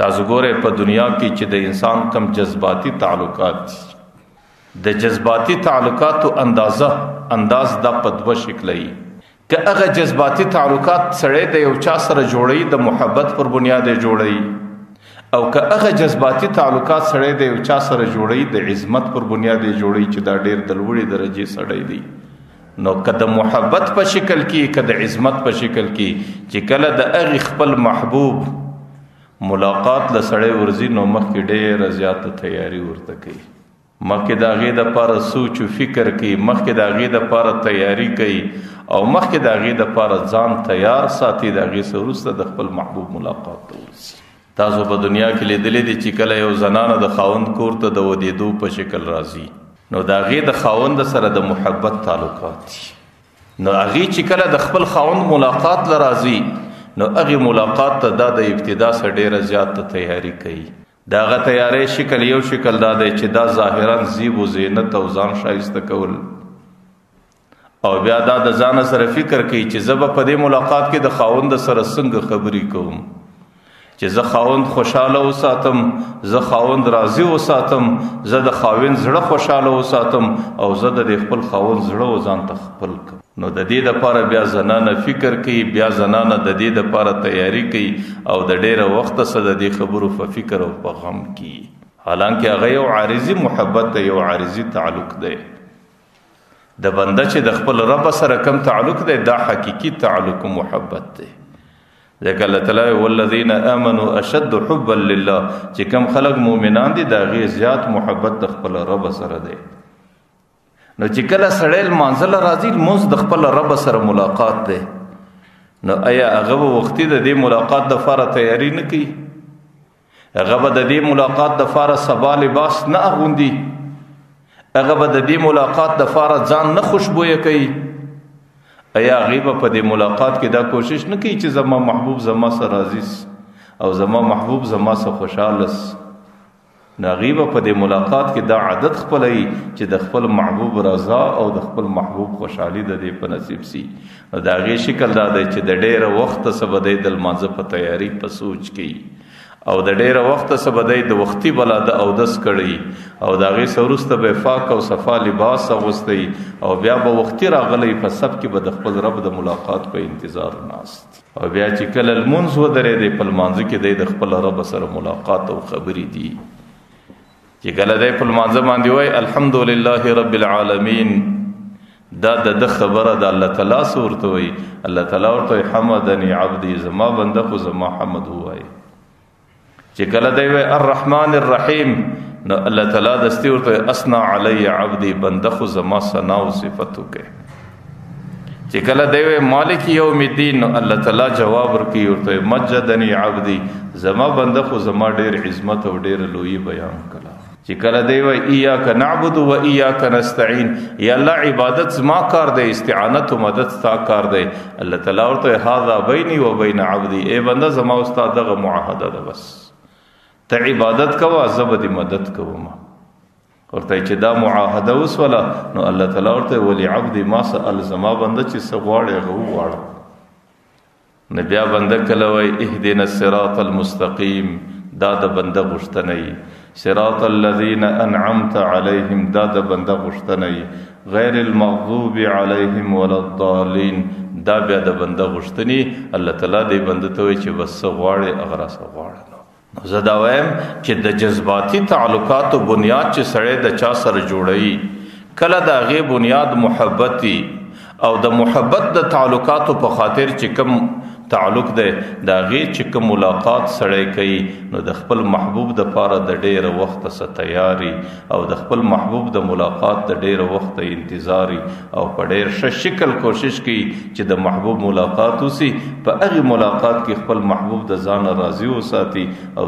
تاسو ګوره په دنیا کې چې د انسان کم جذباتي تعلقات د جذباتي تعلقاتو انداز دا په دوه شکلي که هغه جذباتي تعلقات سره د یو چا سره جوړي د محبت پر بنیاد جوړي او که هغه جذباتي تعلقات سره د یو چا سره جوړي د عظمت پر بنیاد جوړي چې دا ډېر د لوړې درجه سره دی نو که د محبت په شکل کې که د عظمت په شکل کې چې کله د هغه خپل محبوب ملاقات له سړی ورزي نو مخکې ډېره زیاته تیاری ورته کوي مخکې د هغې دپاره سوچ و فکر کوي مخکې د هغې دپاره تیاری کوي او مخکې د هغې دپاره ځان تیار ساتي د هغې څه وروسته د خپل محبوب ملاقات ته ورسي تاسو په دنیا کې لیدلی دي چې کله یو زنانه د خاوند کور ته د ودېدو په شکل راځي نو د هغې د خاوند سره د محبت تعلقات دي نو هغې چې کله د خپل خاوند ملاقات له راځي نو هغې ملاقات ته دا د ابتدا سره ډېره زیاته تیاری کوي دا هغه تیاری شکل یو شکل دا دی چې دا ظاهرا زیب و زینت او ځان ښایسته کول او بیا دا د ځان سره فکر کوي چې زه به په دې ملاقات کې د خاوند سره څنګه خبرې کوم چې زه خاوند خوشحاله وساتم زه خاوند راضي وساتم زه د خاوند زړه خوشحاله وساتم او زه د خپل خاوند زړه ځان ته خپل کړم نو د دې دپاره بیا زنانه فکر کوي بیا زنانه د دې دپاره تیاری کوي او د ډېره وخته څه د دې خبرو په فکر او په غم کې حالانکه هغه یو عارضي محبت دی یو عارضي تعلق دی د بنده چې د خپل رب سره کم تعلق دی دا حقیقي تعلق محبت دی ځکه الله تعالی والذین آمنوا اشد حبا لله چې کم خلق مؤمنان دي د هغې زیات محبت د خپل رب سره دی نو چې کله سړی لمانځله راځي لمونځ د خپل رب سره ملاقات دی نو آیا هغه به وختي د دې ملاقات دپاره تیاری نه کوي هغه به د دې ملاقات دپاره سبا لباس نه اغوندي هغه به د دې ملاقات دپاره ځان نه خوشبویه کوي آیا هغې به په دې ملاقات کې دا کوشش نه کوي چې زما محبوب زما سره راضي او زما محبوب زما سره خوشحاله نو هغې به په دې ملاقات کې دا عادت خپلوي چې د خپل محبوب رضا او د خپل محبوب خوشحالي د دې په نصیب سي نو د هغې شکل دا دی چې د ډېره وخته څه به دی د لمانځه په تیاری په سوچ کوي او د ډېره وخته څه به دی د وختي بلا د اودس کړی او د هغې څه وروسته به پاک او صفا لباس اغوستی او بیا به وختي راغلی په سب کې به د خپل رب د ملاقات په انتظار ناست او بیا چې کله لمونځ ودرېدی په لمانځه کې دی د خپل رب سره ملاقات او خبرې دي چې کله دی په لمانځه باندې وایي الحمدلله رب العالمین دا د خبره د الله تعالی څه ورته وایي الله تعالی ورته وایي حمدني عبدي زما بنده خو زما حمد ووایي چې کله دی وایي الرحمن الرحیم نو الله تعالی دستي ورته وایي اثنى علی عبدي بنده خو زما ثنا او صفت وکړي چې کله دی وایي مالک یوم الدین نو الله تعالی جواب ورکوي ورته وایي مجدني عبدي زما بنده خو زما ډېر عظمت او ډېر لویي بیان کړه چې کله دی وایي ایاک نعبد و ایاک نستعین یا الله عبادت زما کار دی استعانت و مدد ستا کار دی الله تعالی ورته هذا بیني و بین عبدي ای بنده زما او ستا دغه معاهده ده بس ته عبادت کوه زه به دې مدد کوم ورته چې دا معاهده وسوله نو الله تعالی ورته ولعبدي ما سأل زما بنده چې څه غواړي هغه وغواړه نو بیا بنده کله وایي اهدنا الصراط المستقیم دا د بنده غوښتنه صراط الذين انعمت عليهم دا د بنده غوښتنه غیر المغضوب عليهم ولا الضالين دا بیا د بنده غوښتنې الله تعالی دې بنده ته وایي چې بس غواړي هغه راسه غواړه نو زه دا وایم چې د جذباتي تعلقاتو بنیاد چې سړی د چا سره جوړوي کله د هغې بنیاد محبت او د محبت د تعلقاتو په خاطر چې کوم تعلق دی د هغې چې کوم ملاقات سړی کوي نو د خپل محبوب دپاره د ډېره وخته څه تیاری او د خپل محبوب د ملاقات د ډېره وخته انتظاري او په ډېر ښه شکل کوشش کوي چې د محبوب ملاقات وسي په هغې ملاقات کې خپل محبوب د ځانه راضي وساتي او